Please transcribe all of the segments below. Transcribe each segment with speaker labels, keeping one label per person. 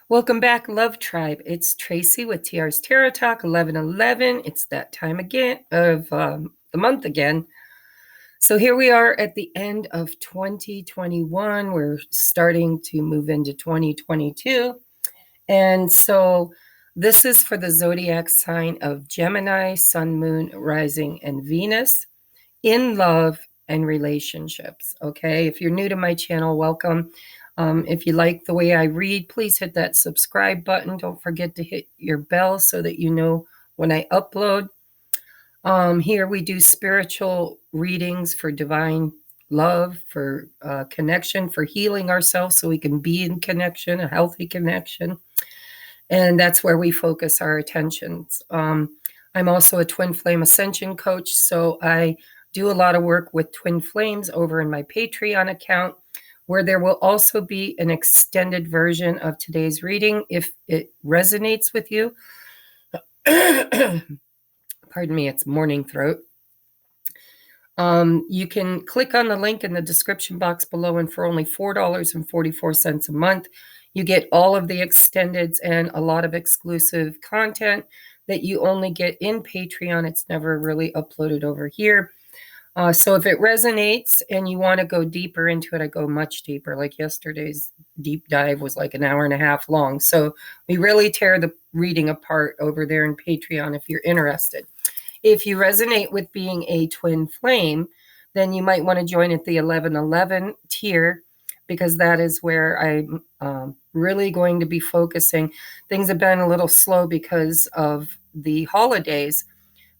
Speaker 1: Welcome back, Love Tribe. It's Tracy with TR's Tarot Talk 1111. It's that time again of the month again. So here we are at the end of 2021. We're starting to move into 2022. And so this is for the zodiac sign of Gemini, Sun, Moon, Rising, and Venus in love and relationships. Okay, if you're new to my channel, welcome. If you like the way I read, please hit that subscribe button. Don't forget to hit your bell so that you know when I upload. Here we do spiritual readings for divine love, for connection, for healing ourselves so we can be in connection, a healthy connection. And that's where we focus our attentions. I'm also a twin flame ascension coach, so I do a lot of work with twin flames over in my Patreon account, where there will also be an extended version of today's reading if it resonates with you. Pardon me, it's morning throat. You can click on the link in the description box below, and for only $4.44 a month, you get all of the extendeds and a lot of exclusive content that you only get in Patreon. It's never really uploaded over here. So if it resonates and you want to go deeper into it, I go much deeper. Like yesterday's deep dive was like an hour and a half long. So we really tear the reading apart over there in Patreon if you're interested. If you resonate with being a twin flame, then you might want to join at the 1111 tier, because that is where I'm really going to be focusing. Things have been a little slow because of the holidays.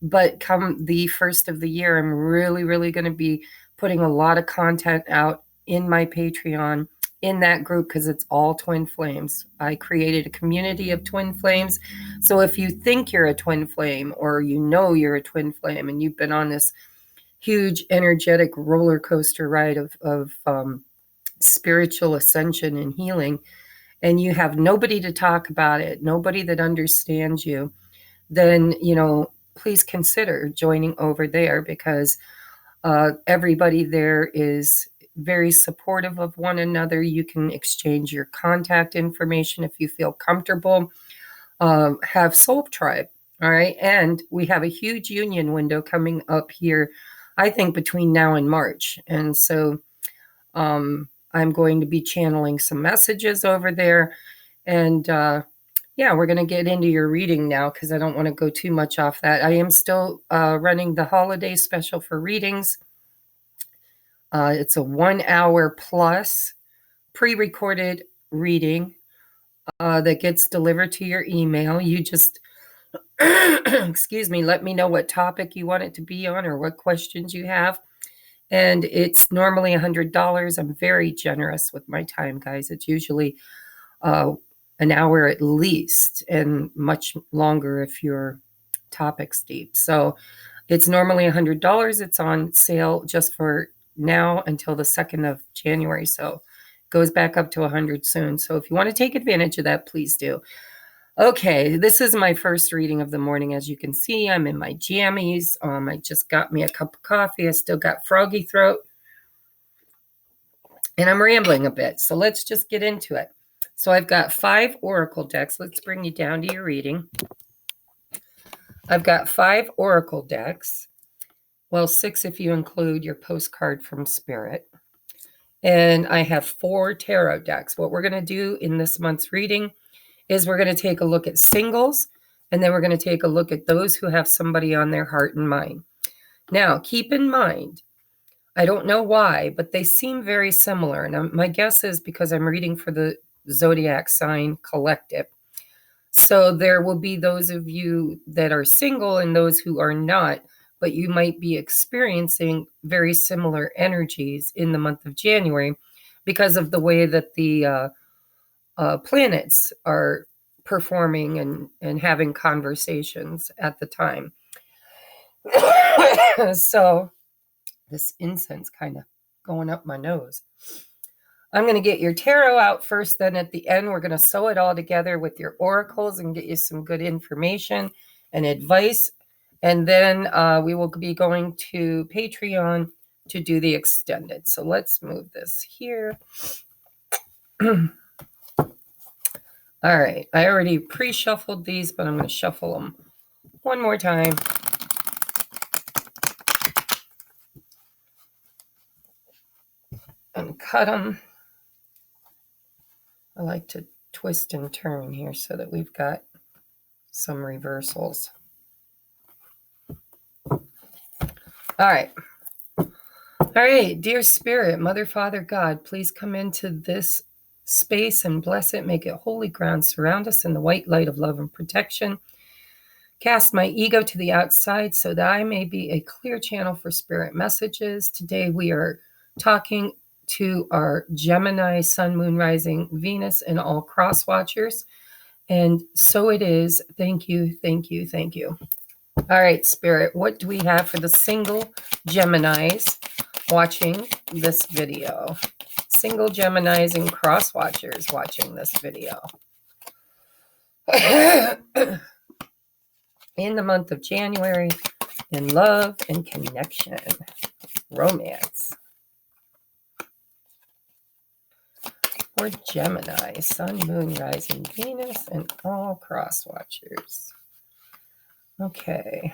Speaker 1: But come the first of the year, I'm really going to be putting a lot of content out in my Patreon in that group, because it's all twin flames. I created a community of twin flames. So if you think you're a twin flame, or you know you're a twin flame, and you've been on this huge energetic roller coaster ride of spiritual ascension and healing, and you have nobody to talk about it, nobody that understands you, then, please consider joining over there, because everybody there is very supportive of one another. You can exchange your contact information if you feel comfortable. Have Soul Tribe, all right? And we have a huge union window coming up here, I think, between now and March. And so I'm going to be channeling some messages over there. And yeah, we're going to get into your reading now, because I don't want to go too much off that. I am still running the holiday special for readings. It's a 1 hour plus pre-recorded reading that gets delivered to your email. You just, excuse me, let me know what topic you want it to be on or what questions you have. And it's normally $100. I'm very generous with my time, guys. It's usually an hour at least, and much longer if your topic's deep. So it's normally $100. It's on sale just for now until the 2nd of January. So it goes back up to $100 soon. So if you want to take advantage of that, please do. Okay, this is my first reading of the morning. As you can see, I'm in my jammies. I just got me a cup of coffee. I still got froggy throat. And I'm rambling a bit. So let's just get into it. So I've got 5 oracle decks. Let's bring you down to your reading. I've got 5 oracle decks. Well, 6 if you include your postcard from Spirit. And I have 4 tarot decks. What we're going to do in this month's reading is we're going to take a look at singles, and then we're going to take a look at those who have somebody on their heart and mind. Now, keep in mind, I don't know why, but they seem very similar. And my guess is because I'm reading for the zodiac sign collective. So there will be those of you that are single and those who are not, but you might be experiencing very similar energies in the month of January because of the way that the planets are performing and having conversations at the time. So this incense kind of going up my nose. I'm going to get your tarot out first, then at the end, we're going to sew it all together with your oracles and get you some good information and advice. And then we will be going to Patreon to do the extended. So let's move this here. All right. I already pre-shuffled these, but I'm going to shuffle them one more time. And cut them. I like to twist and turn here so that we've got some reversals. All right. All right, dear Spirit, Mother, Father, God, please come into this space and bless it. Make it holy ground. Surround us in the white light of love and protection. Cast my ego to the outside so that I may be a clear channel for spirit messages. Today we are talking to our Gemini, Sun, Moon, Rising, Venus, and all cross watchers. And so it is. Thank you, thank you, thank you. All right, Spirit, what do we have for the single Geminis watching this video? Single Geminis and cross watchers watching this video. In the month of January, in love and connection, romance. For Gemini, Sun, Moon, Rising, Venus, and all cross watchers. Okay,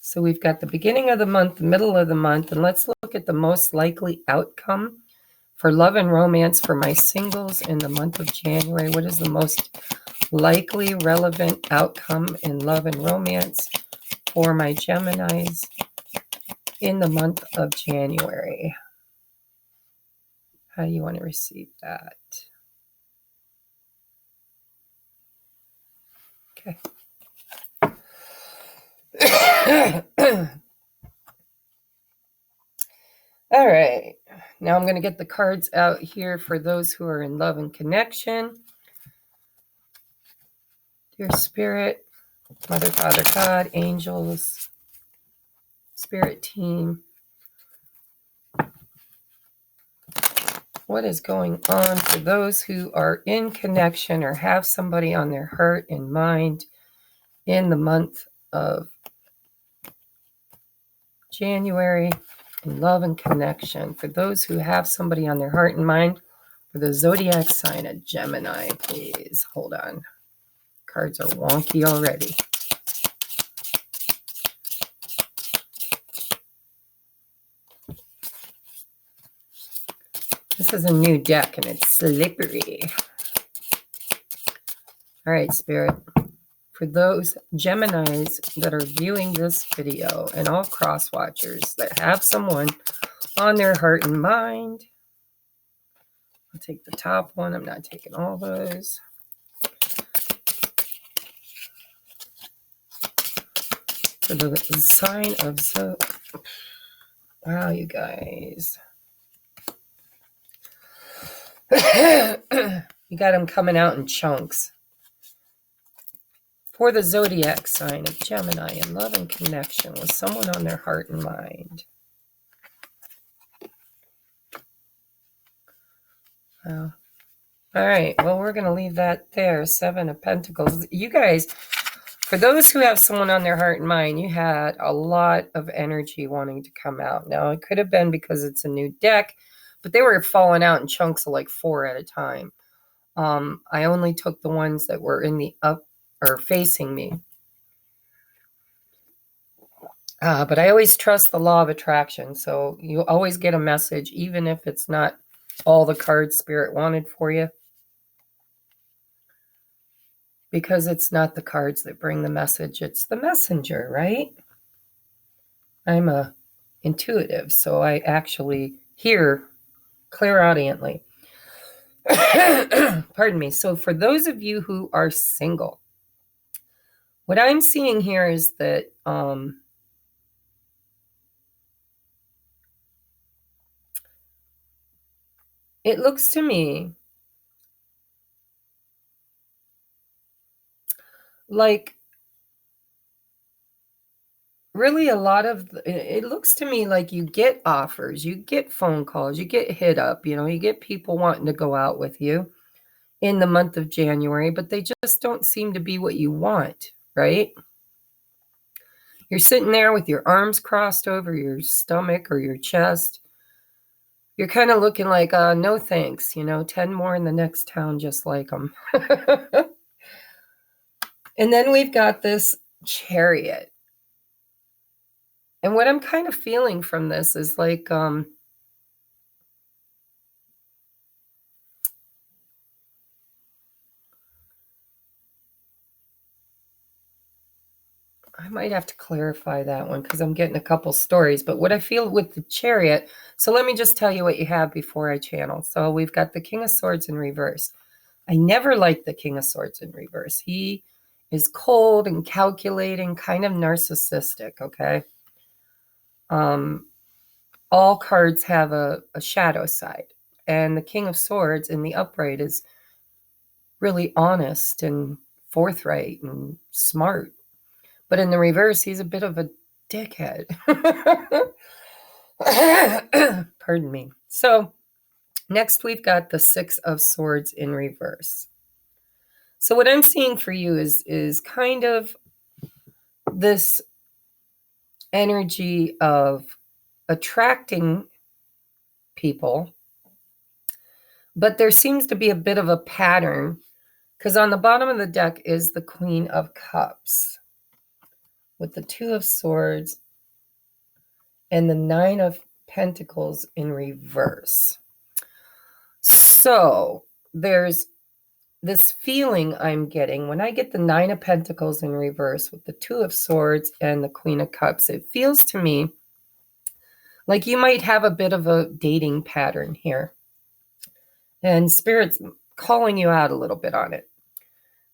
Speaker 1: so we've got the beginning of the month, the middle of the month, and let's look at the most likely outcome for love and romance for my singles in the month of January. What is the most likely relevant outcome in love and romance for my Geminis in the month of January? How do you want to receive that? Okay. All right. Now I'm going to get the cards out here for those who are in love and connection. Dear Spirit, Mother, Father, God, angels, Spirit team. What is going on for those who are in connection or have somebody on their heart and mind in the month of January in love and connection? For those who have somebody on their heart and mind, for the zodiac sign of Gemini, please. Hold on. Cards are wonky already. This is a new deck and it's slippery. All right, Spirit. For those Geminis that are viewing this video and all cross watchers that have someone on their heart and mind, I'll take the top one. I'm not taking all those. For the sign of wow, you guys. You got them coming out in chunks. For the zodiac sign of Gemini in love and connection with someone on their heart and mind. Wow. All right, well, we're going to leave that there. 7 of Pentacles. You guys, for those who have someone on their heart and mind, you had a lot of energy wanting to come out. Now, it could have been because it's a new deck, but they were falling out in chunks of like 4 at a time. I only took the ones that were in the up or facing me. But I always trust the law of attraction. So you always get a message, even if it's not all the cards Spirit wanted for you. Because it's not the cards that bring the message, it's the messenger, right? I'm a intuitive, so I actually hear clairaudiently. Pardon me. So for those of you who are single, what I'm seeing here is that it looks to me like really a lot of it looks to me like you get offers, you get phone calls, you get hit up, you get people wanting to go out with you in the month of January, but they just don't seem to be what you want, right? You're sitting there with your arms crossed over your stomach or your chest, you're kind of looking like, no thanks, 10 more in the next town just like them. And then we've got this Chariot. And what I'm kind of feeling from this is like, I might have to clarify that one because I'm getting a couple stories. But what I feel with the Chariot, so let me just tell you what you have before I channel. So we've got the King of Swords in reverse. I never liked the King of Swords in reverse. He is cold and calculating, kind of narcissistic, okay? All cards have a shadow side. And the King of Swords in the upright is really honest and forthright and smart. But in the reverse, he's a bit of a dickhead. Pardon me. So next we've got the Six of Swords in reverse. So what I'm seeing for you is kind of this energy of attracting people, but there seems to be a bit of a pattern because on the bottom of the deck is the Queen of Cups with the Two of Swords and the Nine of Pentacles in reverse. So there's this feeling I'm getting when I get the Nine of Pentacles in reverse with the Two of Swords and the Queen of Cups. It feels to me like you might have a bit of a dating pattern here. And Spirit's calling you out a little bit on it.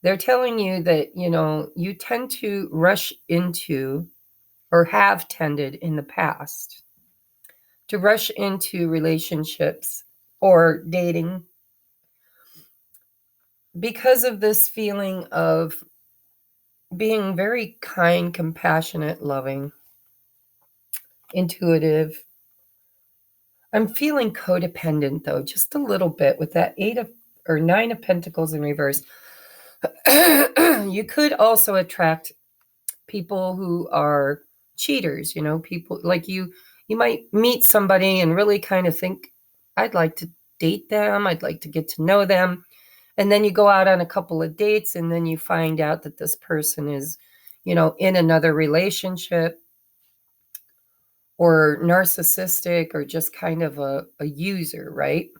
Speaker 1: They're telling you that, you tend to rush into, or have tended in the past, to rush into relationships or dating because of this feeling of being very kind, compassionate, loving, intuitive. I'm feeling codependent, though, just a little bit with that Nine of Pentacles in reverse. You could also attract people who are cheaters, people like you might meet somebody and really kind of think, I'd like to date them, I'd like to get to know them. And then you go out on a couple of dates and then you find out that this person is, in another relationship or narcissistic or just kind of a user, right?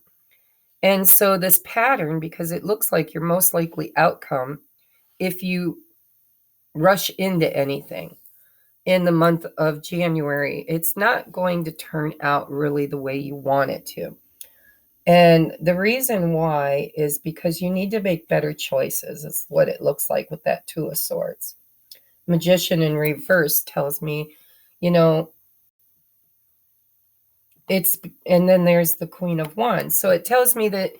Speaker 1: And so this pattern, because it looks like your most likely outcome, if you rush into anything in the month of January, it's not going to turn out really the way you want it to. And the reason why is because you need to make better choices. It's what it looks like with that Two of Swords. Magician in reverse tells me, and then there's the Queen of Wands. So it tells me that,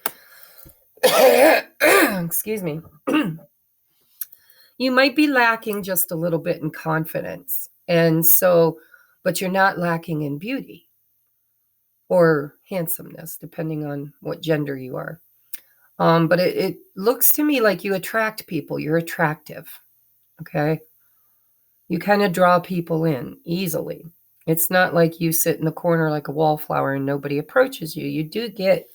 Speaker 1: excuse me, you might be lacking just a little bit in confidence. And so, but you're not lacking in beauty or handsomeness, depending on what gender you are. But it looks to me like you attract people. You're attractive, okay? You kind of draw people in easily. It's not like you sit in the corner like a wallflower and nobody approaches you. You do get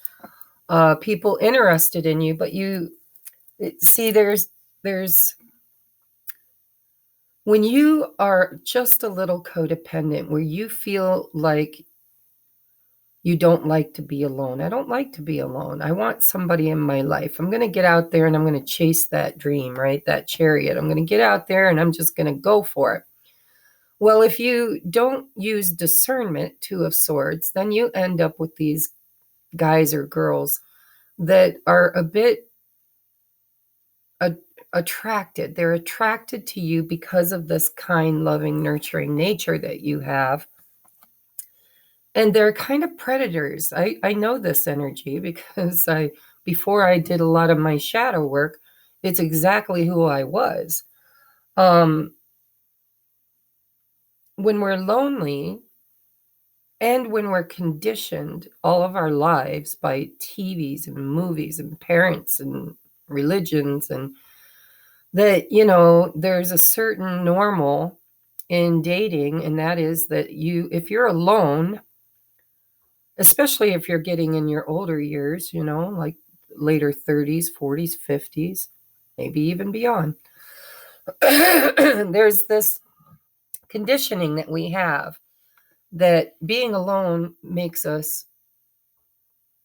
Speaker 1: people interested in you, but there's when you are just a little codependent, where you feel like you don't like to be alone. I don't like to be alone. I want somebody in my life. I'm going to get out there and I'm going to chase that dream, right? That chariot. I'm going to get out there and I'm just going to go for it. Well, if you don't use discernment, Two of Swords, then you end up with these guys or girls that are a bit attracted. They're attracted to you because of this kind, loving, nurturing nature that you have. And they're kind of predators. I know this energy because before I did a lot of my shadow work, it's exactly who I was. When we're lonely and when we're conditioned all of our lives by TVs and movies and parents and religions, and that, there's a certain normal in dating, and that is that if you're alone, especially if you're getting in your older years, like later 30s, 40s, 50s, maybe even beyond. There's this conditioning that we have that being alone makes us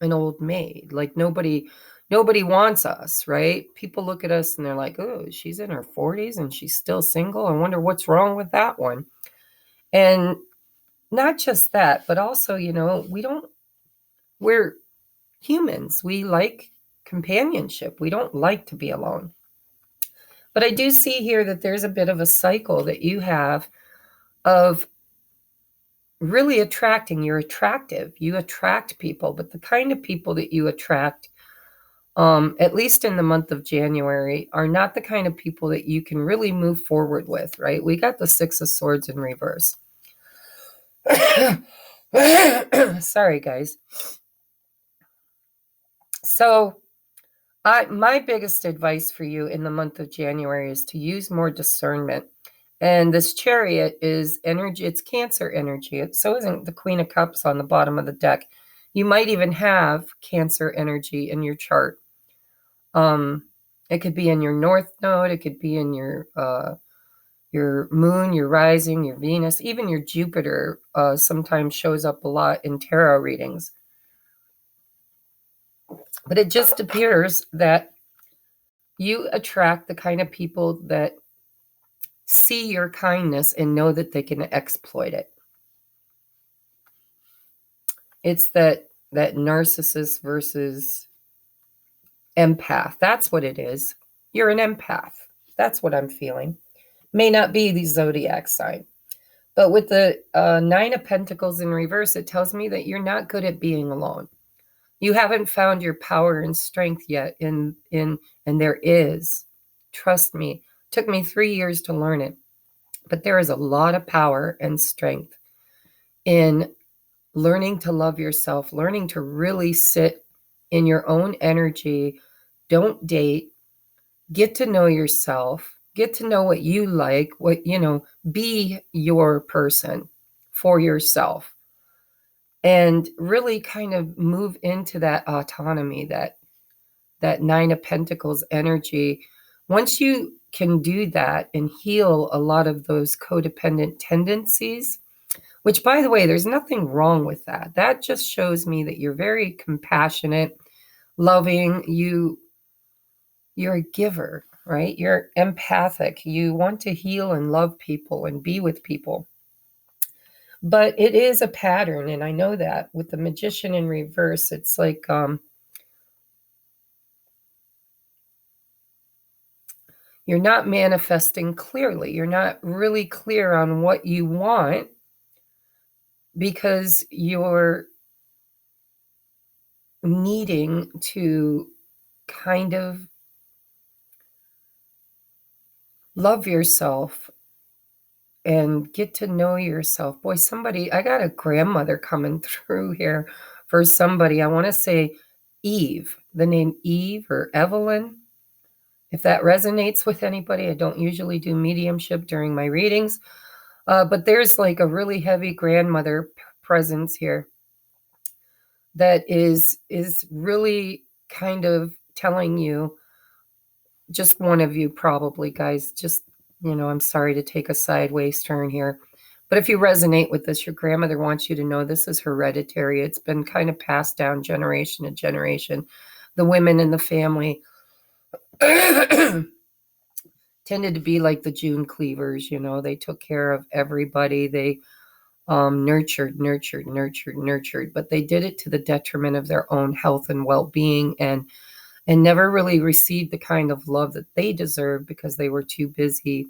Speaker 1: an old maid. Like nobody wants us, right? People look at us and they're like, oh, she's in her 40s and she's still single. I wonder what's wrong with that one. And not just that, but also, we're humans. We like companionship. We don't like to be alone. But I do see here that there's a bit of a cycle that you have of really attracting. You're attractive. You attract people, but the kind of people that you attract, at least in the month of January, are not the kind of people that you can really move forward with, right? We got the Six of Swords in reverse. Sorry, guys. So my biggest advice for you in the month of January is to use more discernment. And this Chariot is energy. It's Cancer energy. So isn't the Queen of Cups on the bottom of the deck. You might even have Cancer energy in your chart. It could be in your North Node. It could be in your moon, your rising, your Venus, even your Jupiter sometimes shows up a lot in tarot readings. But it just appears that you attract the kind of people that see your kindness and know that they can exploit it. It's that narcissist versus empath. That's what it is. You're an empath. That's what I'm feeling. May not be the zodiac sign. But with the Nine of Pentacles in reverse, it tells me that you're not good at being alone. You haven't found your power and strength yet. And there is. Trust me. It took me 3 years to learn it. But there is a lot of power and strength in learning to love yourself, learning to really sit in your own energy. Don't date. Get to know yourself. Get to know what you like, be your person for yourself. And really kind of move into that autonomy, that Nine of Pentacles energy. Once you can do that and heal a lot of those codependent tendencies, which, by the way, there's nothing wrong with that. That just shows me that you're very compassionate, loving. You're a giver, right? You're empathic. You want to heal and love people and be with people. But it is a pattern, and I know that. With the Magician in reverse, it's like you're not manifesting clearly. You're not really clear on what you want because you're needing to kind of love yourself and get to know yourself. Boy, I got a grandmother coming through here for somebody. I want to say Eve, the name Eve or Evelyn. If that resonates with anybody, I don't usually do mediumship during my readings, but there's like a really heavy grandmother presence here that is really kind of telling you, just one of you probably, guys, just, I'm sorry to take a sideways turn here, but if you resonate with this, your grandmother wants you to know this is hereditary. It's been kind of passed down generation to generation. The women in the family tended to be like the June Cleavers, they took care of everybody. They nurtured, but they did it to the detriment of their own health and well-being, and never really received the kind of love that they deserved because they were too busy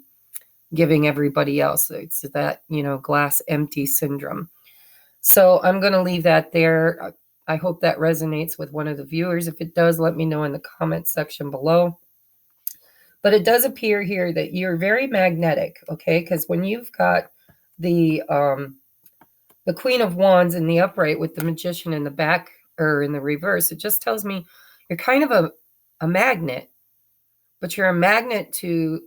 Speaker 1: giving everybody else. It's that, glass empty syndrome. So I'm going to leave that there. I hope that resonates with one of the viewers. If it does, let me know in the comment section below. But it does appear here that you're very magnetic, okay? Because when you've got the Queen of Wands in the upright with the Magician in the back or in the reverse, it just tells me you're kind of a magnet, but you're a magnet to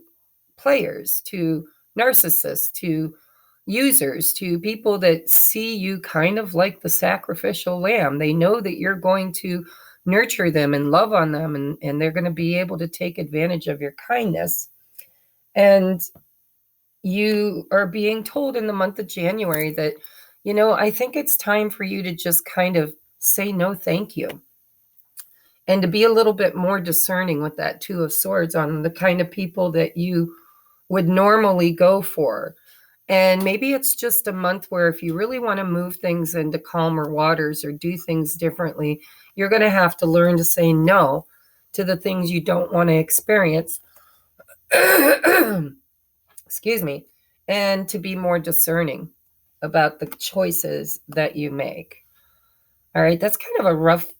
Speaker 1: players, to narcissists, to users, to people that see you kind of like the sacrificial lamb. They know that you're going to nurture them and love on them, and they're going to be able to take advantage of your kindness. And you are being told in the month of January that, I think it's time for you to just kind of say no, thank you. And to be a little bit more discerning with that Two of Swords on the kind of people that you would normally go for. And maybe it's just a month where if you really want to move things into calmer waters or do things differently, you're going to have to learn to say no to the things you don't want to experience. Excuse me. And to be more discerning about the choices that you make. All right. That's kind of a rough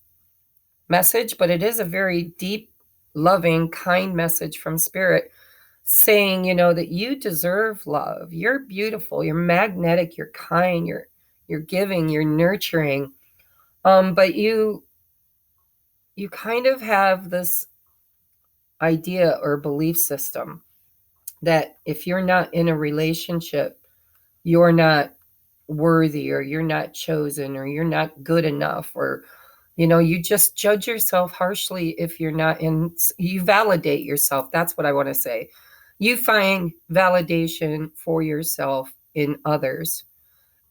Speaker 1: message, but it is a very deep, loving, kind message from Spirit saying, that you deserve love. You're beautiful, you're magnetic, you're kind, you're giving, you're nurturing. But you kind of have this idea or belief system that if you're not in a relationship, you're not worthy, or you're not chosen, or you're not good enough, or you just judge yourself harshly if you're not in. You validate yourself. That's what I want to say. You find validation for yourself in others.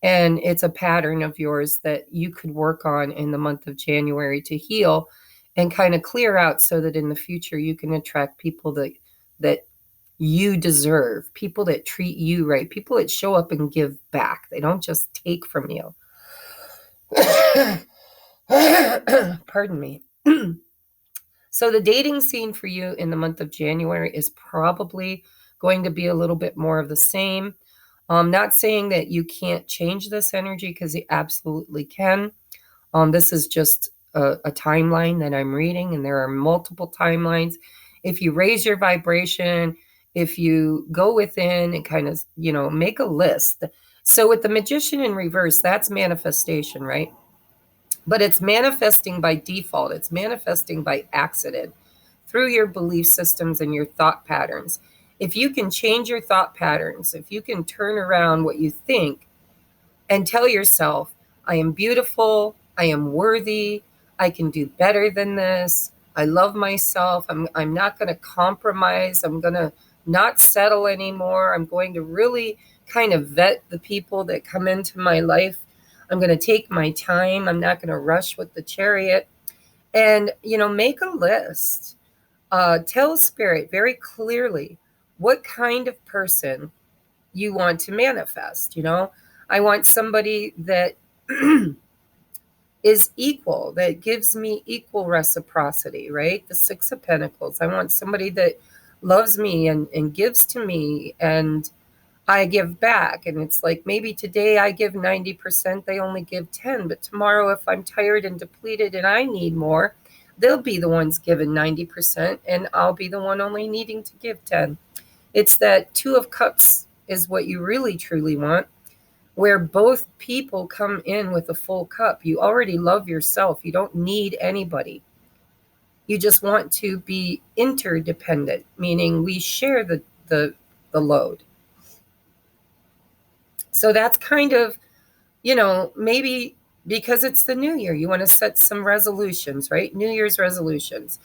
Speaker 1: And it's a pattern of yours that you could work on in the month of January to heal and kind of clear out, so that in the future you can attract people that you deserve, people that treat you right, people that show up and give back. They don't just take from you. Pardon me. So the dating scene for you in the month of January is probably going to be a little bit more of the same. Not saying that you can't change this energy, because you absolutely can. This is just a timeline that I'm reading, and there are multiple timelines. If you raise your vibration, if you go within and kind of, make a list. So with the Magician in reverse, that's manifestation, right? But it's manifesting by default. It's manifesting by accident through your belief systems and your thought patterns. If you can change your thought patterns, if you can turn around what you think and tell yourself, I am beautiful, I am worthy, I can do better than this, I love myself, I'm not going to compromise, I'm going to not settle anymore, I'm going to really kind of vet the people that come into my life, I'm going to take my time, I'm not going to rush with the chariot, and, make a list. Tell Spirit very clearly what kind of person you want to manifest. I want somebody that is equal, that gives me equal reciprocity, right? The Six of Pentacles. I want somebody that loves me and gives to me, and I give back. And it's like, maybe today I give 90%, they only give 10, but tomorrow if I'm tired and depleted and I need more, they'll be the ones given 90% and I'll be the one only needing to give 10. It's that Two of Cups is what you really truly want, where both people come in with a full cup. You already love yourself. You don't need anybody. You just want to be interdependent, meaning we share the load. So that's kind of, maybe because it's the new year, you want to set some resolutions, right? New Year's resolutions,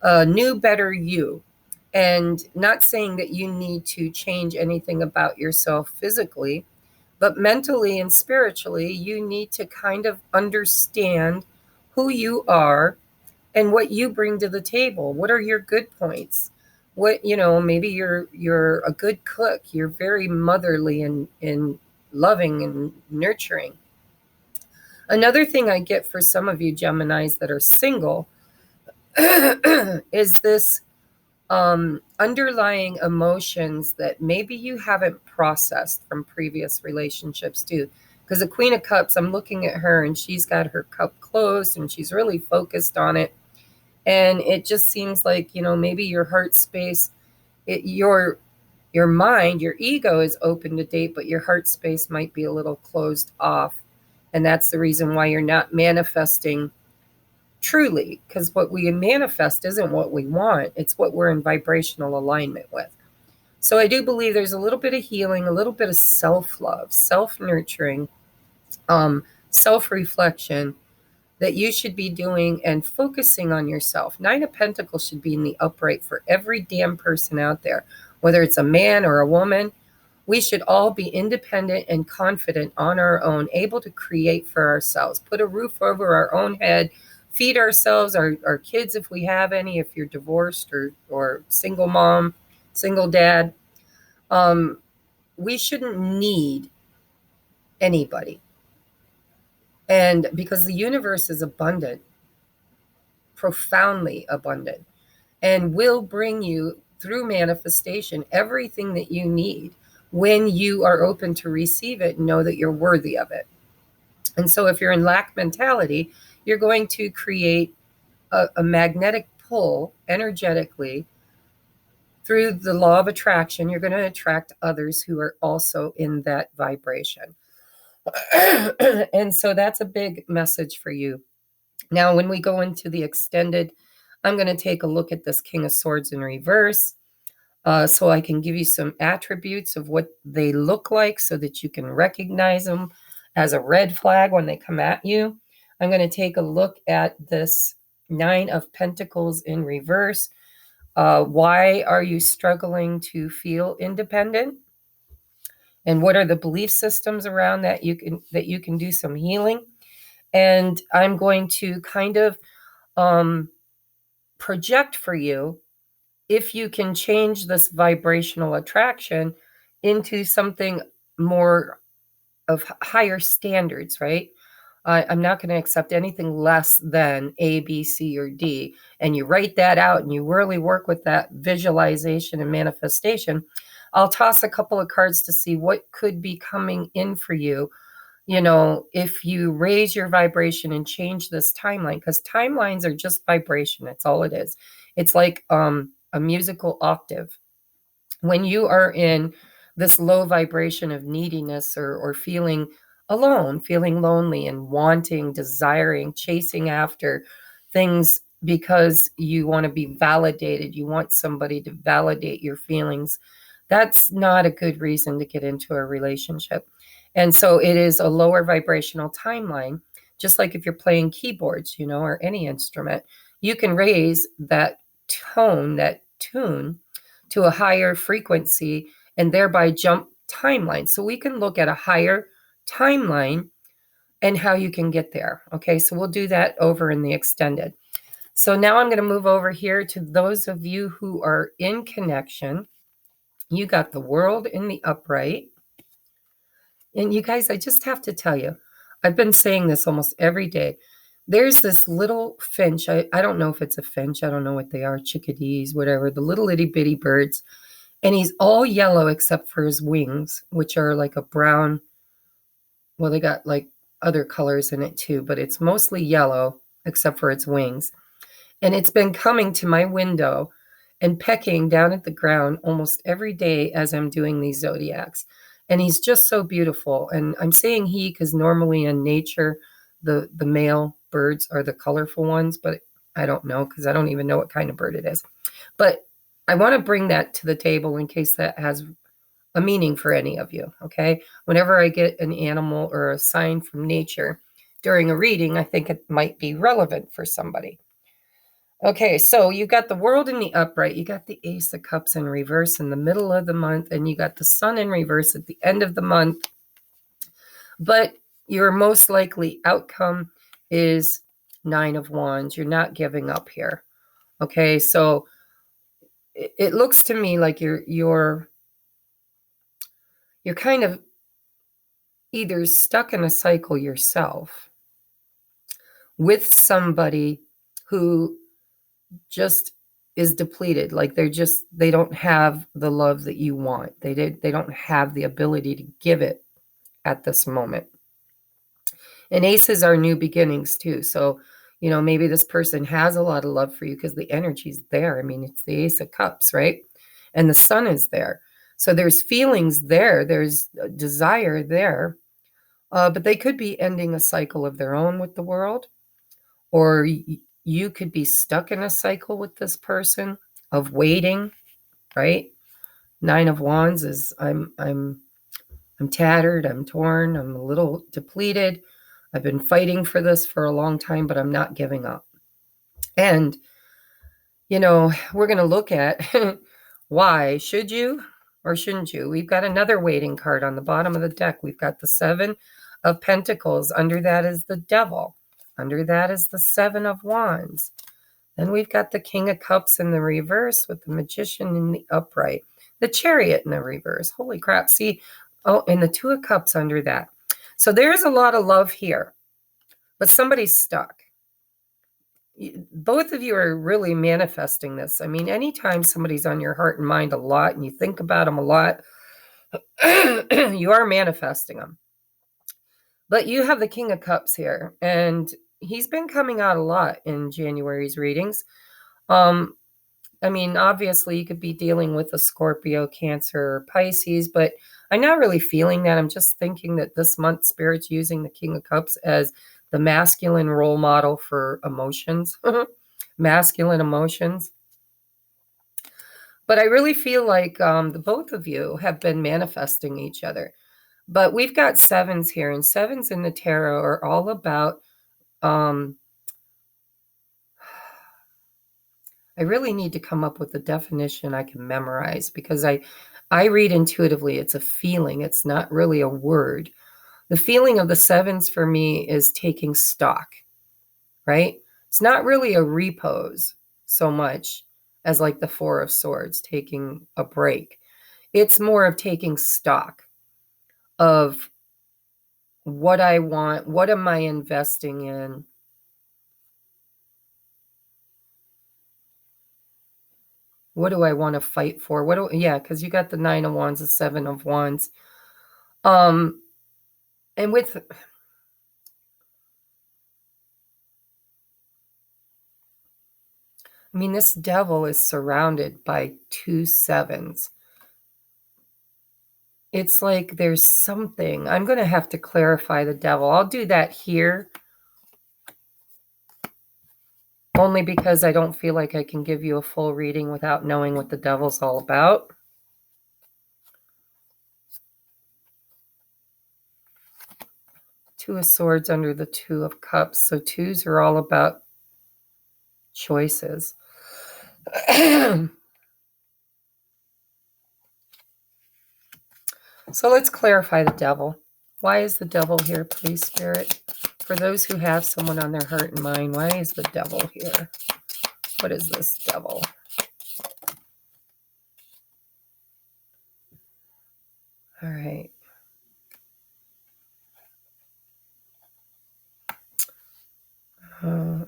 Speaker 1: new, better you. And not saying that you need to change anything about yourself physically, but mentally and spiritually, you need to kind of understand who you are and what you bring to the table. What are your good points? What, maybe you're a good cook. You're very motherly and loving and nurturing. Another thing I get for some of you Geminis that are single is this underlying emotions that maybe you haven't processed from previous relationships too. Because the Queen of Cups, I'm looking at her and she's got her cup closed and she's really focused on it. And it just seems like, maybe your heart space, your mind, your ego is open to date, but your heart space might be a little closed off. And that's the reason why you're not manifesting truly, because what we manifest isn't what we want. It's what we're in vibrational alignment with. So I do believe there's a little bit of healing, a little bit of self-love, self-nurturing, self-reflection that you should be doing and focusing on yourself. Nine of Pentacles should be in the upright for every damn person out there, whether it's a man or a woman. We should all be independent and confident on our own, able to create for ourselves, put a roof over our own head, feed ourselves, our kids if we have any, if you're divorced or single mom, single dad. We shouldn't need anybody. And because the universe is abundant, profoundly abundant, and will bring you through manifestation everything that you need when you are open to receive it and know that you're worthy of it. And so if you're in lack mentality, you're going to create a magnetic pull energetically through the law of attraction. You're going to attract others who are also in that vibration. And so that's a big message for you. Now, when we go into the extended, I'm going to take a look at this King of Swords in reverse, so I can give you some attributes of what they look like so that you can recognize them as a red flag when they come at you. I'm going to take a look at this Nine of Pentacles in reverse. Why are you struggling to feel independent? And what are the belief systems around that you can do some healing? And I'm going to kind of project for you if you can change this vibrational attraction into something more of higher standards, right? I'm not going to accept anything less than A, B, C, or D. And you write that out and you really work with that visualization and manifestation. I'll toss a couple of cards to see what could be coming in for you. You know, if you raise your vibration and change this timeline, because timelines are just vibration. That's all it is. It's like a musical octave. When you are in this low vibration of neediness or feeling alone, feeling lonely and wanting, desiring, chasing after things because you want to be validated, you want somebody to validate your feelings, that's not a good reason to get into a relationship. And so it is a lower vibrational timeline, just like if you're playing keyboards, you know, or any instrument, you can raise that tone, that tune to a higher frequency and thereby jump timeline. So we can look at a higher timeline and how you can get there. Okay, so we'll do that over in the extended. So now I'm going to move over here to those of you who are in connection. You got the World in the upright. And you guys, I just have to tell you, I've been saying this almost every day. There's this little finch. I don't know if it's a finch. I don't know what they are, chickadees, whatever, the little itty bitty birds. And he's all yellow except for his wings, which are like a brown. Well, they got like other colors in it too, but it's mostly yellow except for its wings. And it's been coming to my window and pecking down at the ground almost every day as I'm doing these zodiacs. And he's just so beautiful. And I'm saying he because normally in nature, the male birds are the colorful ones, but I don't know because I don't even know what kind of bird it is. But I want to bring that to the table in case that has a meaning for any of you, okay? Whenever I get an animal or a sign from nature during a reading, I think it might be relevant for somebody. Okay, so you got the World in the upright, you got the Ace of Cups in reverse in the middle of the month, and you got the Sun in reverse at the end of the month. But your most likely outcome is Nine of Wands. You're not giving up here. Okay, so it looks to me like you're kind of either stuck in a cycle yourself with somebody who just is depleted, like they don't have the love that you want. They don't have the ability to give it at this moment. And aces are new beginnings too. So, you know, maybe this person has a lot of love for you because the energy's there. I mean, it's the Ace of Cups, right? And the Sun is there. So there's feelings there. There's a desire there. But they could be ending a cycle of their own with the world, or you could be stuck in a cycle with this person of waiting, right? Nine of Wands is I'm tattered, I'm torn, I'm a little depleted. I've been fighting for this for a long time, but I'm not giving up. And, we're going to look at why should you or shouldn't you? We've got another waiting card on the bottom of the deck. We've got the Seven of Pentacles. Under that is the Devil. Under that is the Seven of Wands. Then we've got the King of Cups in the reverse with the Magician in the upright. The Chariot in the reverse. Holy crap. See, and the Two of Cups under that. So there's a lot of love here, but somebody's stuck. Both of you are really manifesting this. I mean, anytime somebody's on your heart and mind a lot and you think about them a lot, you are manifesting them. But you have the King of Cups here, and he's been coming out a lot in January's readings. I mean, obviously, you could be dealing with a Scorpio, Cancer, or Pisces, but I'm not really feeling that. I'm just thinking that this month, Spirit's using the King of Cups as the masculine role model for emotions, masculine emotions. But I really feel like the both of you have been manifesting each other. But we've got sevens here, and sevens in the tarot are all about I really need to come up with a definition I can memorize, because I read intuitively. It's a feeling. It's not really a word. The feeling of the sevens for me is taking stock, right? It's not really a repose so much as like the Four of Swords, taking a break. It's more of taking stock of what I want. What am I investing in? What do I want to fight for? Because you got the Nine of Wands, the Seven of Wands. And with, I mean, this Devil is surrounded by two sevens. It's like there's something. I'm going to have to clarify the Devil. I'll do that here, only because I don't feel like I can give you a full reading without knowing what the Devil's all about. Two of Swords under the Two of Cups. So twos are all about choices. So let's clarify the Devil. Why is the Devil here, please, Spirit? For those who have someone on their heart and mind, why is the Devil here? What is this Devil? All right.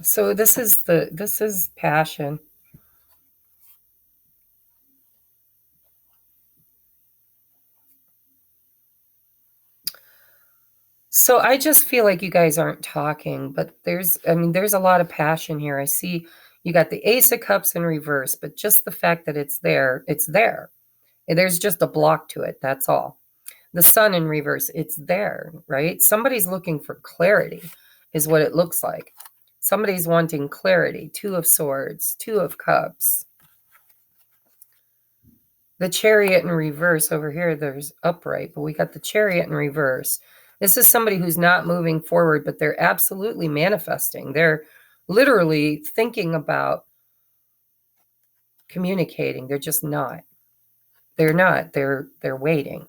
Speaker 1: So this is passion. So I just feel like you guys aren't talking, but there's a lot of passion here. I see you got the Ace of Cups in reverse, but just the fact that it's there. And there's just a block to it. That's all. The Sun in reverse, it's there, right? Somebody's looking for clarity, is what it looks like. Somebody's wanting clarity. Two of Swords, Two of Cups. The Chariot in reverse over here, there's upright, but we got the Chariot in reverse. This is somebody who's not moving forward, but they're absolutely manifesting. They're literally thinking about communicating. They're just not. They're not. They're waiting.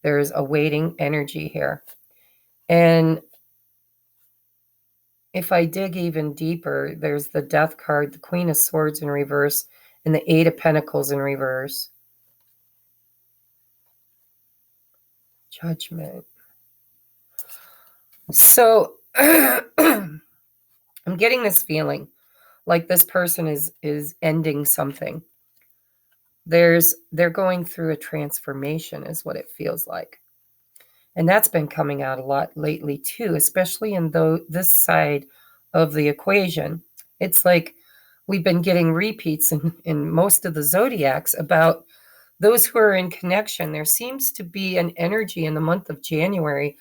Speaker 1: There's a waiting energy here. And if I dig even deeper, there's the Death card, the Queen of Swords in reverse, and the Eight of Pentacles in reverse. Judgment. So I'm getting this feeling like this person is ending something. They're going through a transformation, is what it feels like. And that's been coming out a lot lately too, especially in this side of the equation. It's like we've been getting repeats in most of the zodiacs about those who are in connection. There seems to be an energy in the month of January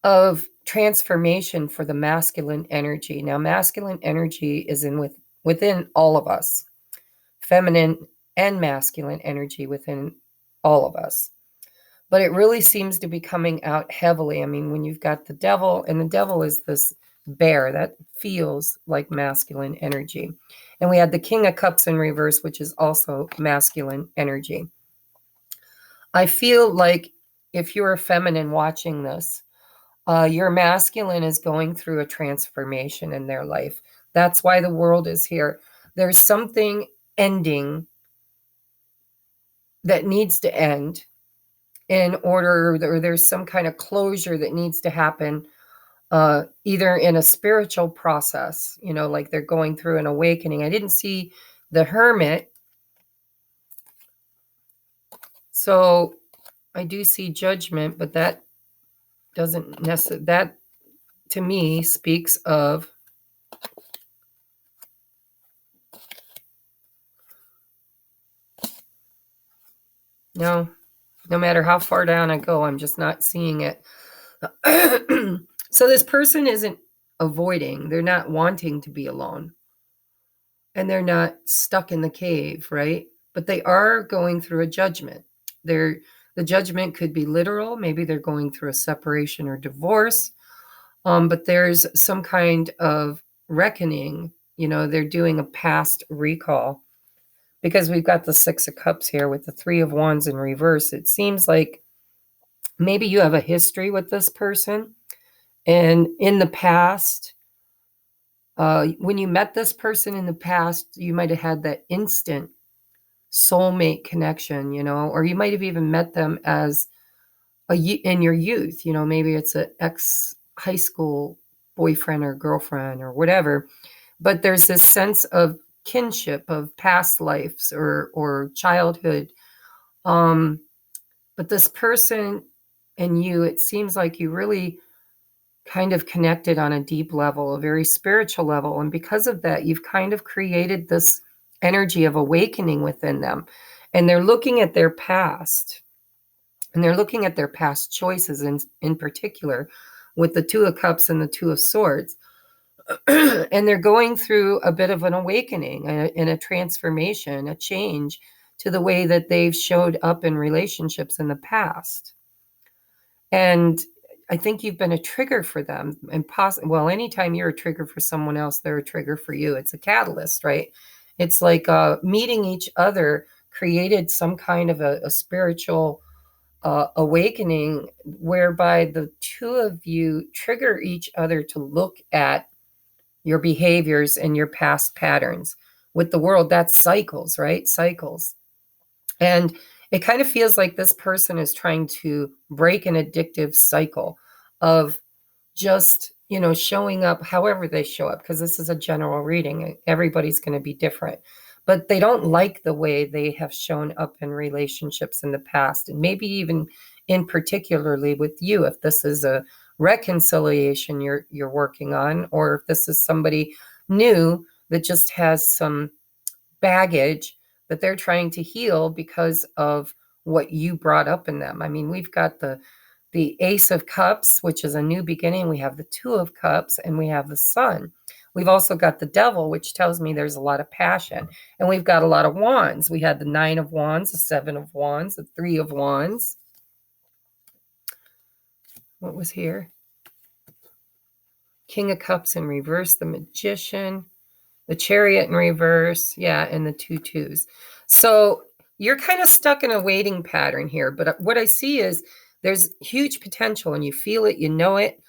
Speaker 1: of transformation for the masculine energy. Now, masculine energy is within all of us. feminine and masculine energy within all of us. But it really seems to be coming out heavily. I mean, when you've got the devil, and the devil is this bear that feels like masculine energy. And we had the King of Cups in reverse, which is also masculine energy. I feel like if you're a feminine watching this, your masculine is going through a transformation in their life. That's why the world is here. There's something ending that needs to end in order, or there's some kind of closure that needs to happen, either in a spiritual process, like they're going through an awakening. I didn't see the Hermit, so I do see Judgment, but that doesn't necessarily, that to me speaks of no matter how far down I go, I'm just not seeing it. So this person isn't avoiding, they're not wanting to be alone, and they're not stuck in the cave, right? But they are going through a judgment. The judgment could be literal. Maybe they're going through a separation or divorce. But there's some kind of reckoning. They're doing a past recall, because we've got the Six of Cups here with the Three of Wands in reverse. It seems like maybe you have a history with this person, and in the past, when you met this person in the past, you might have had that instant soulmate connection, or you might have even met them as in your youth. Maybe it's an ex high school boyfriend or girlfriend or whatever, but there's this sense of kinship of past lives or childhood. But this person and you, it seems like you really kind of connected on a deep level, a very spiritual level. And because of that, you've kind of created this energy of awakening within them. And they're looking at their past, and they're looking at their past choices in particular, with the Two of Cups and the Two of Swords. And they're going through a bit of an awakening and a transformation, a change to the way that they've showed up in relationships in the past. And I think you've been a trigger for them. And well, anytime you're a trigger for someone else, they're a trigger for you. It's a catalyst, right? It's like meeting each other created some kind of a spiritual awakening, whereby the two of you trigger each other to look at your behaviors and your past patterns. With the world, that's cycles, right? Cycles. And it kind of feels like this person is trying to break an addictive cycle of just, showing up however they show up, because this is a general reading. Everybody's going to be different. But they don't like the way they have shown up in relationships in the past, and maybe even in particularly with you, if this is a reconciliation you're working on, or if this is somebody new that just has some baggage that they're trying to heal because of what you brought up in them. I mean, we've got the Ace of Cups, which is a new beginning. We have the Two of Cups, and we have the Sun. We've also got the Devil, which tells me there's a lot of passion. And we've got a lot of Wands. We had the Nine of Wands, the Seven of Wands, the Three of Wands. What was here? King of Cups in reverse, the Magician, the Chariot in reverse, and the two twos. So you're kind of stuck in a waiting pattern here. But what I see is there's huge potential, and you feel it, you know it.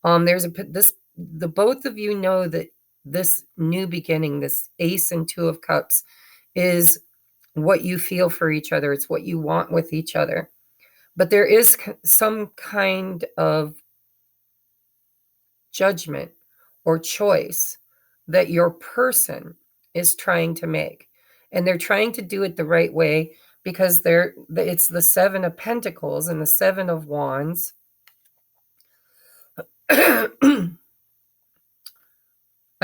Speaker 1: The both of you know that this new beginning, this Ace and Two of Cups, is what you feel for each other. It's what you want with each other. But there is some kind of judgment or choice that your person is trying to make. And they're trying to do it the right way, because it's the Seven of Pentacles and the Seven of Wands. I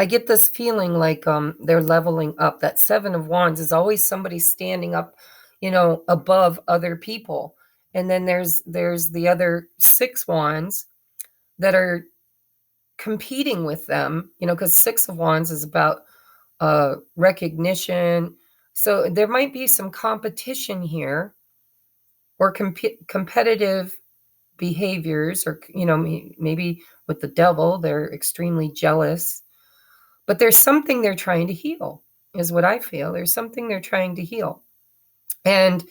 Speaker 1: get this feeling like they're leveling up. That Seven of Wands is always somebody standing up, above other people. And then there's the other Six Wands that are competing with them, because Six of Wands is about recognition, So there might be some competition here, or competitive behaviors, or, maybe with the devil, they're extremely jealous. But there's something they're trying to heal, is what I feel. There's something they're trying to heal. And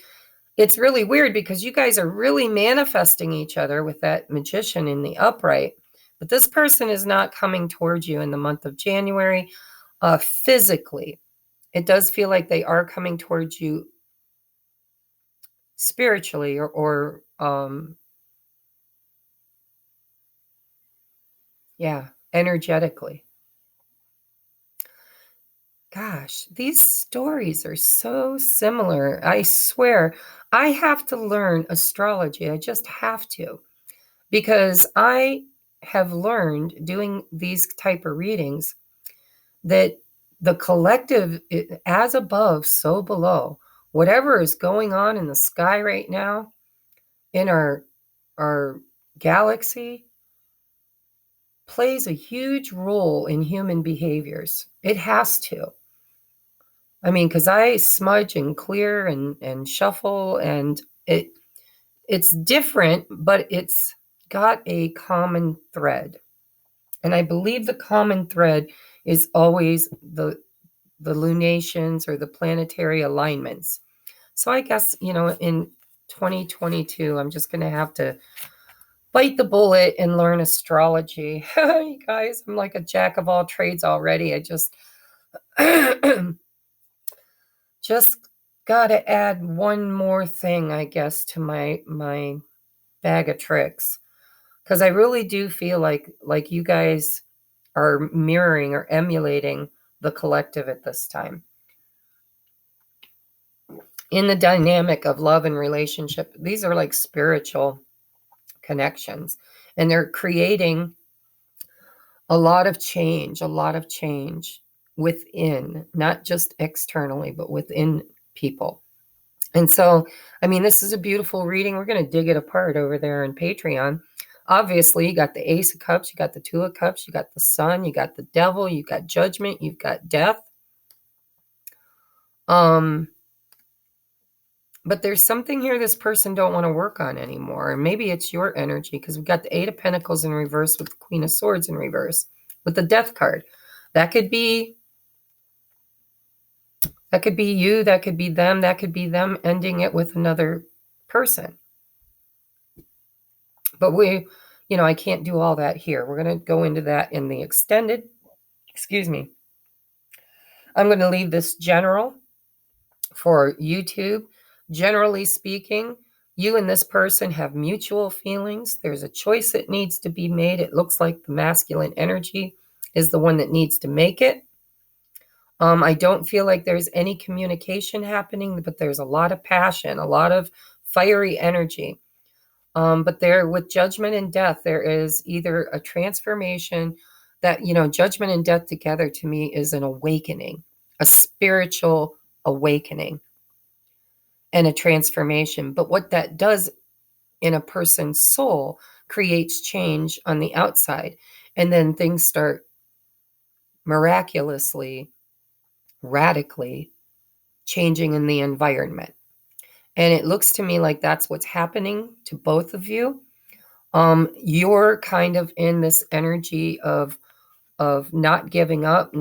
Speaker 1: it's really weird because you guys are really manifesting each other with that Magician in the upright. But this person is not coming towards you in the month of January physically. It does feel like they are coming towards you spiritually, or energetically. Gosh, these stories are so similar. I swear, I have to learn astrology. I just have to, because I have learned doing these type of readings that the collective, as above, so below. Whatever is going on in the sky right now, in our galaxy, plays a huge role in human behaviors. It has to. I mean, because I smudge and clear and shuffle, and it's different, but it's got a common thread. And I believe the common thread is always the lunations, or the planetary alignments. So I guess, in 2022, I'm just going to have to bite the bullet and learn astrology. You guys, I'm like a jack of all trades already. I just just got to add one more thing, I guess, to my bag of tricks, because I really do feel like you guys are mirroring or emulating the collective at this time in the dynamic of love and relationship. These are like spiritual connections, and they're creating a lot of change within, not just externally, but within people. And so, I mean, this is a beautiful reading. We're going to dig it apart over there on Patreon. Obviously, you got the Ace of Cups, you got the Two of Cups, you got the Sun, you got the Devil, you got Judgment, you've got Death. But there's something here this person don't want to work on anymore. And maybe it's your energy, because we've got the Eight of Pentacles in reverse with the Queen of Swords in reverse with the Death card. That could be you, that could be them, that could be them ending it with another person. But I can't do all that here. We're going to go into that in the extended. Excuse me. I'm going to leave this general for YouTube. Generally speaking, you and this person have mutual feelings. There's a choice that needs to be made. It looks like the masculine energy is the one that needs to make it. I don't feel like there's any communication happening, but there's a lot of passion, a lot of fiery energy. But there, with Judgment and Death, there is either a transformation that, Judgment and Death together to me is an awakening, a spiritual awakening and a transformation. But what that does in a person's soul creates change on the outside. And then things start miraculously, radically changing in the environment. And it looks to me like that's what's happening to both of you. You're kind of in this energy of not giving up,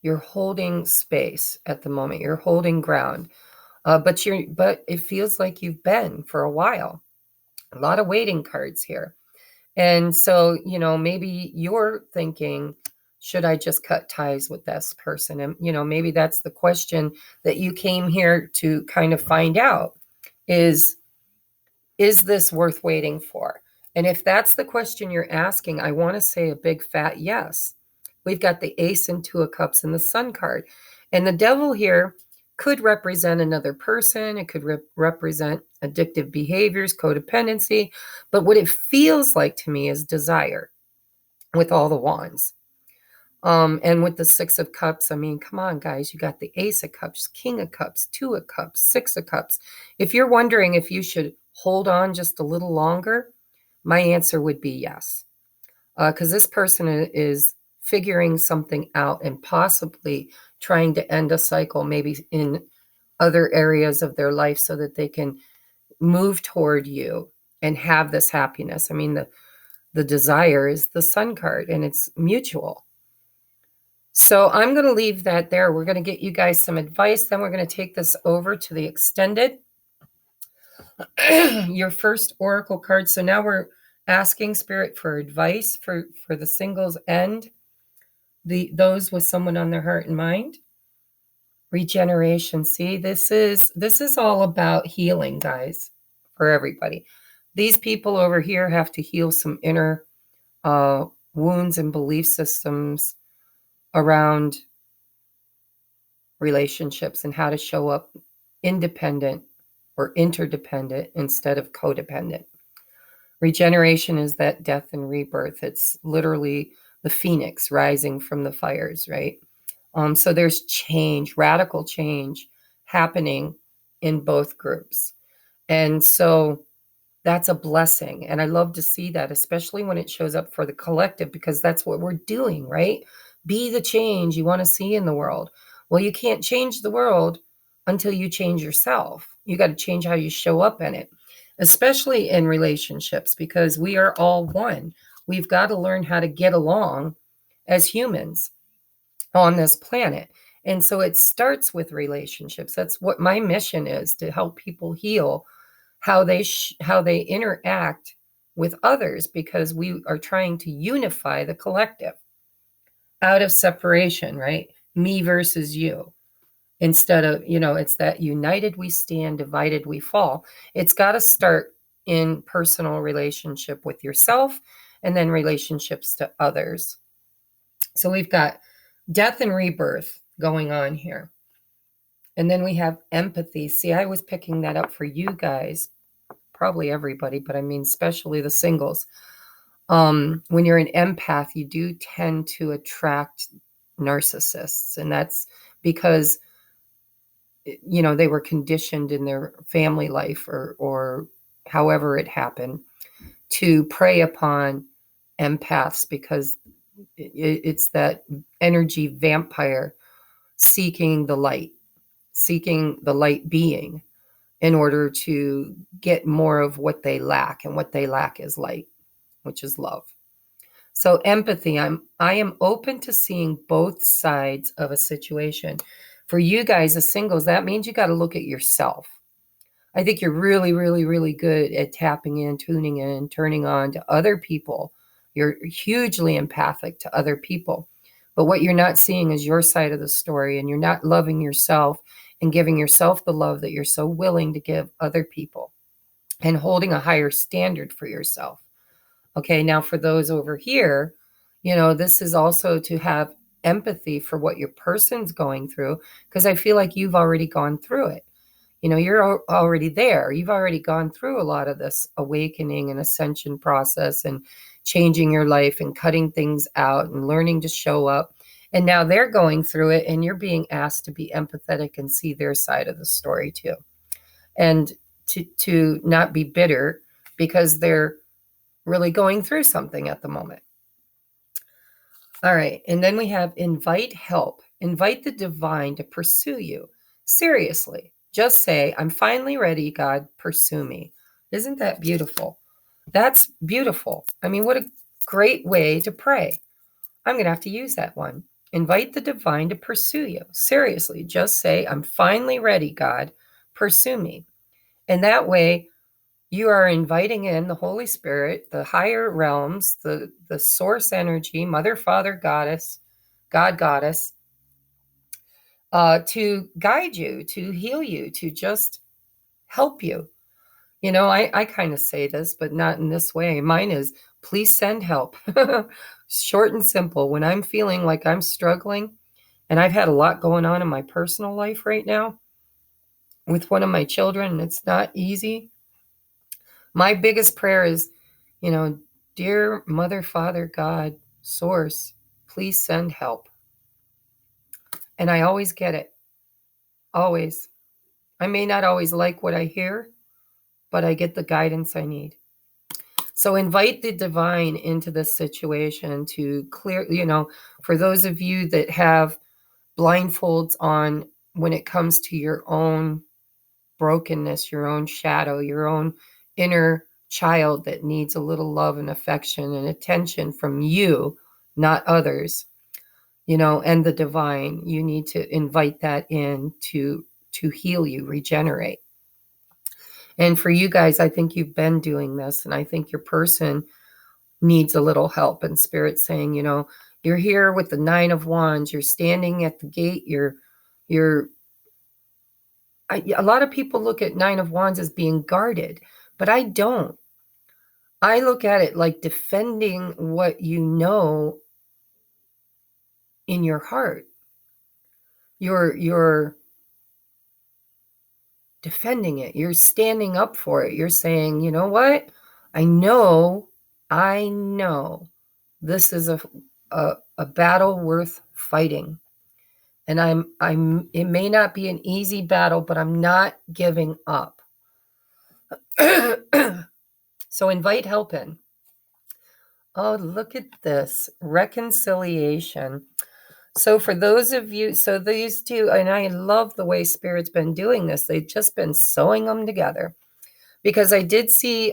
Speaker 1: you're holding space at the moment. You're holding ground. But it feels like you've been for a while. A lot of waiting cards here. And so, maybe you're thinking, should I just cut ties with this person? And, maybe that's the question that you came here to kind of find out is this worth waiting for? And if that's the question you're asking, I want to say a big fat yes. We've got the Ace and Two of Cups and the Sun card. And the Devil here could represent another person. It could represent addictive behaviors, codependency. But what it feels like to me is desire with all the wands. And with the Six of Cups, I mean, come on, guys. You got the Ace of Cups, King of Cups, Two of Cups, Six of Cups. If you're wondering if you should hold on just a little longer, my answer would be yes. Because this person is figuring something out and possibly trying to end a cycle, maybe in other areas of their life, so that they can move toward you and have this happiness. I mean, the desire is the Sun card, and it's mutual. So I'm going to leave that there. We're going to get you guys some advice. Then we're going to take this over to the extended. Your first oracle card. So now we're asking Spirit for advice for the singles and those with someone on their heart and mind. Regeneration. See, this is all about healing, guys, for everybody. These people over here have to heal some inner wounds and belief systems around relationships and how to show up independent or interdependent instead of codependent. Regeneration is that death and rebirth. It's literally the phoenix rising from the fires, right? So there's change, radical change happening in both groups. And so that's a blessing. And I love to see that, especially when it shows up for the collective, because that's what we're doing, right? Be the change you want to see in the world. Well, you can't change the world until you change yourself. You got to change how you show up in it, especially in relationships, because we are all one. We've got to learn how to get along as humans on this planet. And so it starts with relationships. That's what my mission is, to help people heal how they interact with others, because we are trying to unify the collective out of separation, right? Me versus you. Instead of, it's that united we stand, divided we fall. It's got to start in personal relationship with yourself and then relationships to others. So we've got death and rebirth going on here. And then we have empathy. See, I was picking that up for you guys, probably everybody, but I mean, especially the singles. When you're an empath, you do tend to attract narcissists. And that's because, they were conditioned in their family life or however it happened to prey upon empaths, because it's that energy vampire seeking the light being in order to get more of what they lack. And what they lack is light, which is love. So empathy, I am open to seeing both sides of a situation. For you guys as singles, that means you got to look at yourself. I think you're really, really, really good at tapping in, tuning in, turning on to other people. You're hugely empathic to other people. But what you're not seeing is your side of the story, and you're not loving yourself and giving yourself the love that you're so willing to give other people, and holding a higher standard for yourself. Okay, now for those over here, this is also to have empathy for what your person's going through, because I feel like you've already gone through it. You're already there. You've already gone through a lot of this awakening and ascension process, and changing your life and cutting things out and learning to show up. And now they're going through it, and you're being asked to be empathetic and see their side of the story too. And to not be bitter because they're really going through something at the moment. All right. And then we have invite help. Invite the divine to pursue you. Seriously, just say, I'm finally ready, God, pursue me. Isn't that beautiful? That's beautiful. I mean, what a great way to pray. I'm going to have to use that one. Invite the divine to pursue you. Seriously, just say, I'm finally ready, God, pursue me. And that way, you are inviting in the Holy Spirit, the higher realms, the source energy, Mother, Father, Goddess, God, Goddess, to guide you, to heal you, to just help you. I kind of say this, but not in this way. Mine is, please send help. Short and simple. When I'm feeling like I'm struggling, and I've had a lot going on in my personal life right now with one of my children, and it's not easy. My biggest prayer is, dear Mother, Father, God, Source, please send help. And I always get it. Always. I may not always like what I hear, but I get the guidance I need. So invite the divine into this situation to clear, for those of you that have blindfolds on when it comes to your own brokenness, your own shadow, your own inner child that needs a little love and affection and attention from you, not others, and the divine. You need to invite that in to heal you, regenerate. And for you guys, I think you've been doing this, and I think your person needs a little help. And Spirit's saying, you're here with the 9 of Wands, you're standing at the gate, a lot of people look at 9 of Wands as being guarded, but I don't. I look at it like defending what you know in your heart. You're defending it. You're standing up for it. You're saying, you know what? I know this is a battle worth fighting. And it may not be an easy battle, but I'm not giving up. So invite help in. Oh, look at this. Reconciliation. So for those of you, so these two, and I love the way Spirit's been doing this. They've just been sewing them together. Because I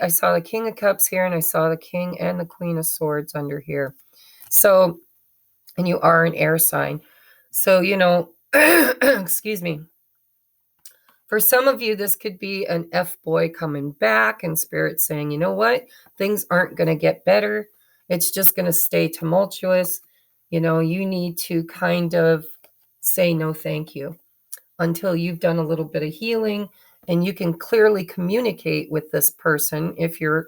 Speaker 1: saw the King of Cups here, and I saw the King and the Queen of Swords under here. So, and you are an air sign. So, excuse me. For some of you, this could be an F-boy coming back and Spirit saying, you know what? Things aren't going to get better. It's just going to stay tumultuous. You need to kind of say no thank you until you've done a little bit of healing and you can clearly communicate with this person because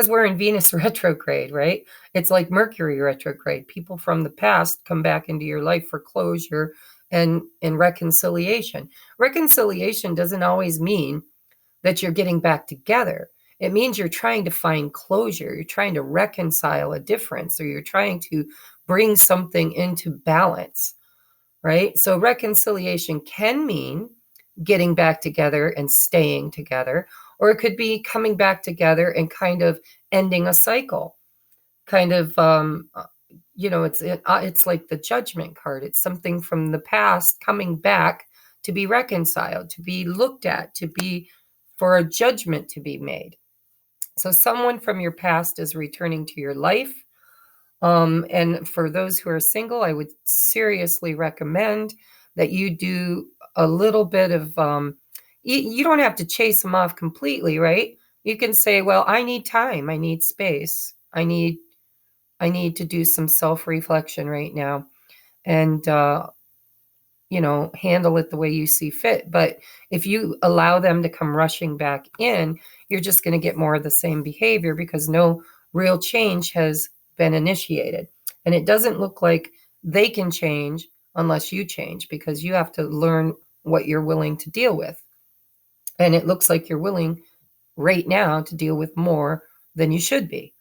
Speaker 1: we're in Venus retrograde, right? It's like Mercury retrograde. People from the past come back into your life for closure and reconciliation. Reconciliation doesn't always mean that you're getting back together. It means you're trying to find closure. You're trying to reconcile a difference, or you're trying to bring something into balance, right? So reconciliation can mean getting back together and staying together, or it could be coming back together and kind of ending a cycle. Kind of, it's like the Judgment card. It's something from the past coming back to be reconciled, to be looked at, for a judgment to be made. So someone from your past is returning to your life. And for those who are single, I would seriously recommend that you do a little bit of, you don't have to chase them off completely, right? You can say, well, I need time. I need space. I need to do some self-reflection right now and, handle it the way you see fit. But if you allow them to come rushing back in, you're just going to get more of the same behavior because no real change has been initiated. And it doesn't look like they can change unless you change, because you have to learn what you're willing to deal with. And it looks like you're willing right now to deal with more than you should be.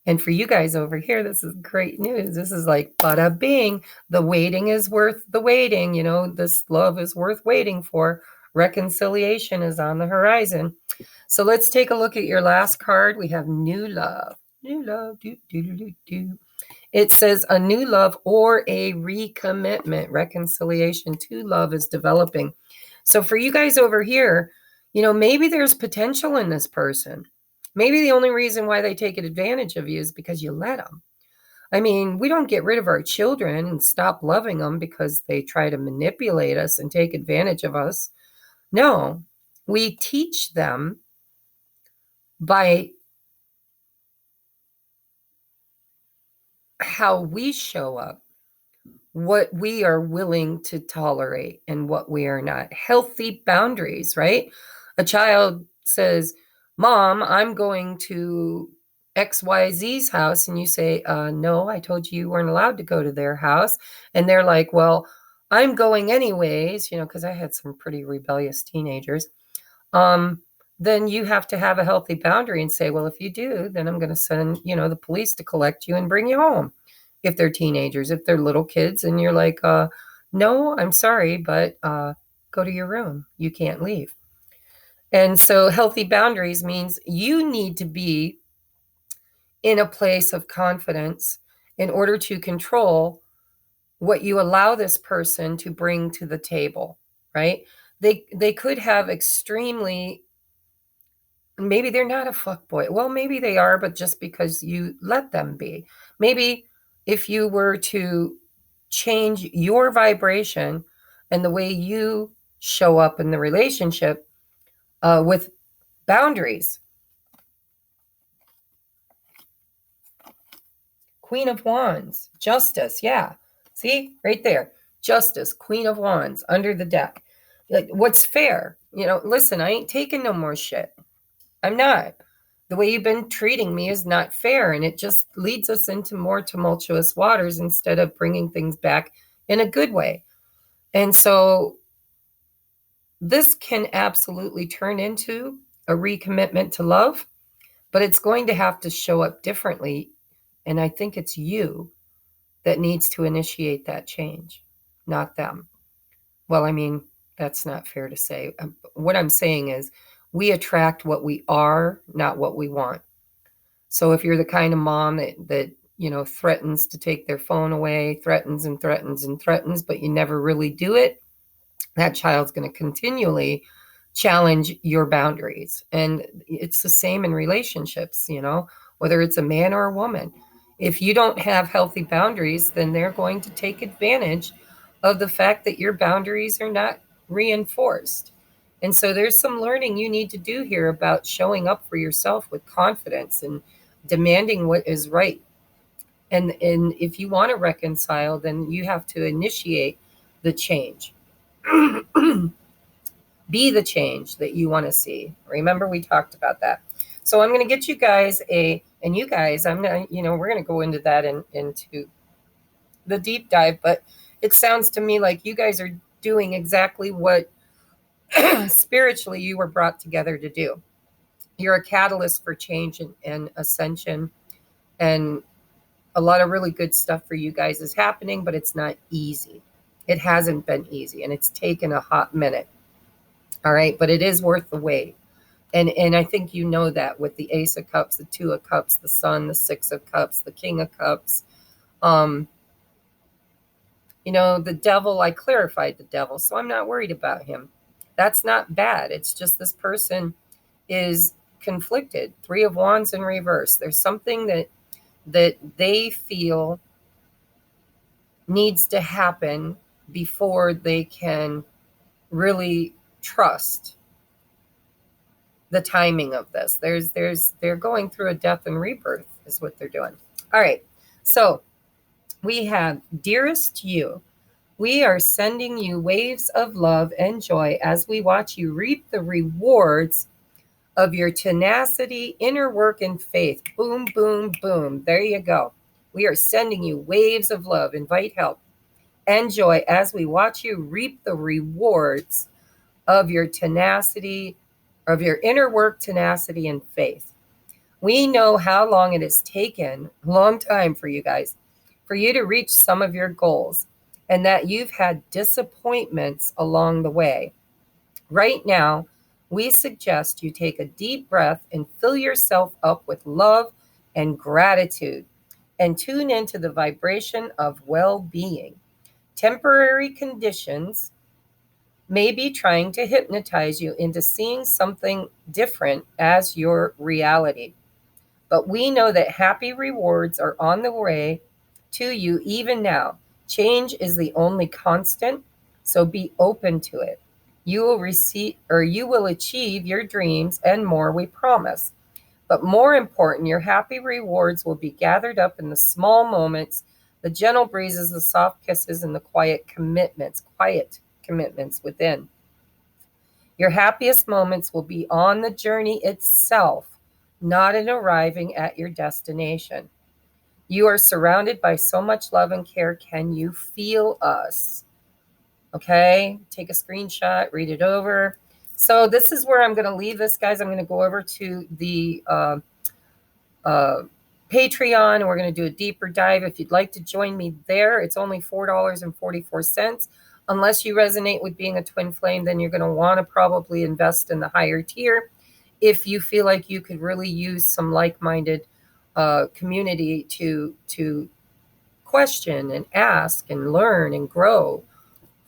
Speaker 1: And for you guys over here, this is great news. This is like, bada bing, the waiting is worth the waiting. This love is worth waiting for. Reconciliation is on the horizon. So let's take a look at your last card. We have new love. New love. It says a new love or a recommitment. Reconciliation to love is developing. So for you guys over here, maybe there's potential in this person. Maybe the only reason why they take advantage of you is because you let them. I mean, we don't get rid of our children and stop loving them because they try to manipulate us and take advantage of us. No, we teach them by how we show up, what we are willing to tolerate and what we are not. Healthy boundaries, right? A child says, Mom, I'm going to XYZ's house. And you say, no, I told you weren't allowed to go to their house. And they're like, well, I'm going anyways, because I had some pretty rebellious teenagers. Then you have to have a healthy boundary and say, well, if you do, then I'm going to send, the police to collect you and bring you home. If they're teenagers, if they're little kids, and you're like, no, I'm sorry, but go to your room. You can't leave. And so healthy boundaries means you need to be in a place of confidence in order to control what you allow this person to bring to the table, right? They could have extremely, maybe they're not a fuckboy. Well, maybe they are, but just because you let them be. Maybe if you were to change your vibration and the way you show up in the relationship with boundaries. Queen of Wands, Justice, yeah. See, right there. Justice, Queen of Wands, under the deck. Like, what's fair? Listen, I ain't taking no more shit. I'm not. The way you've been treating me is not fair, and it just leads us into more tumultuous waters instead of bringing things back in a good way. And so this can absolutely turn into a recommitment to love, but it's going to have to show up differently. And I think it's you that needs to initiate that change, not them. Well, I mean, that's not fair to say. What I'm saying is we attract what we are, not what we want. So if you're the kind of mom that threatens to take their phone away, threatens and threatens and threatens, but you never really do it, that child's going to continually challenge your boundaries. And it's the same in relationships, whether it's a man or a woman. If you don't have healthy boundaries, then they're going to take advantage of the fact that your boundaries are not reinforced. And so there's some learning you need to do here about showing up for yourself with confidence and demanding what is right. And if you want to reconcile, then you have to initiate the change. Be the change that you want to see. Remember, we talked about that. So I'm going to get you guys and you guys, I'm not, we're going to go into that into the deep dive, but it sounds to me like you guys are doing exactly what spiritually you were brought together to do. You're a catalyst for change and ascension, and a lot of really good stuff for you guys is happening, but it's not easy. It hasn't been easy, and it's taken a hot minute. All right, but it is worth the wait. And I think you know that with the Ace of Cups, the Two of Cups, the Sun, the Six of Cups, the King of Cups. The devil, I clarified the devil, so I'm not worried about him. That's not bad. It's just this person is conflicted. Three of Wands in reverse. There's something that they feel needs to happen before they can really trust the timing of this. They're going through a death and rebirth is what they're doing. All right. So we have, dearest you, we are sending you waves of love and joy as we watch you reap the rewards of your tenacity, inner work, and faith. Boom, boom, boom. There you go. We are sending you waves of love. Invite help and joy as we watch you reap the rewards of your tenacity, of your inner work, tenacity, and faith. We know how long it has taken, a long time for you guys, for you to reach some of your goals, and that you've had disappointments along the way. Right now, we suggest you take a deep breath and fill yourself up with love and gratitude, and tune into the vibration of well-being. Temporary conditions may be trying to hypnotize you into seeing something different as your reality. But we know that happy rewards are on the way to you even now. Change is the only constant, so be open to it. You will achieve your dreams and more, we promise. But more important, your happy rewards will be gathered up in the small moments, the gentle breezes, the soft kisses, and the quiet commitments within. Your happiest moments will be on the journey itself, not in arriving at your destination. You are surrounded by so much love and care. Can you feel us? Okay, take a screenshot, read it over. So this is where I'm going to leave this, guys. I'm going to go over to the Patreon, and we're going to do a deeper dive. If you'd like to join me there, it's only $4.44. Unless you resonate with being a twin flame, then you're going to want to probably invest in the higher tier. If you feel like you could really use some like-minded community to question and ask and learn and grow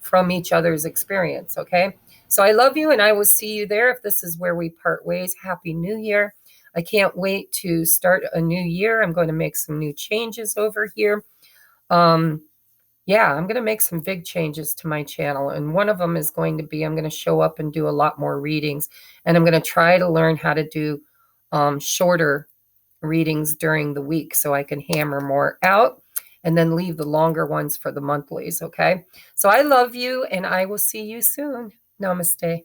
Speaker 1: from each other's experience. Okay. So I love you and I will see you there. If this is where we part ways, Happy New Year. I can't wait to start a new year. I'm going to make some new changes over here. Yeah, I'm going to make some big changes to my channel. And one of them is going to be I'm going to show up and do a lot more readings. And I'm going to try to learn how to do shorter readings during the week so I can hammer more out and then leave the longer ones for the monthlies. Okay. So I love you and I will see you soon. Namaste.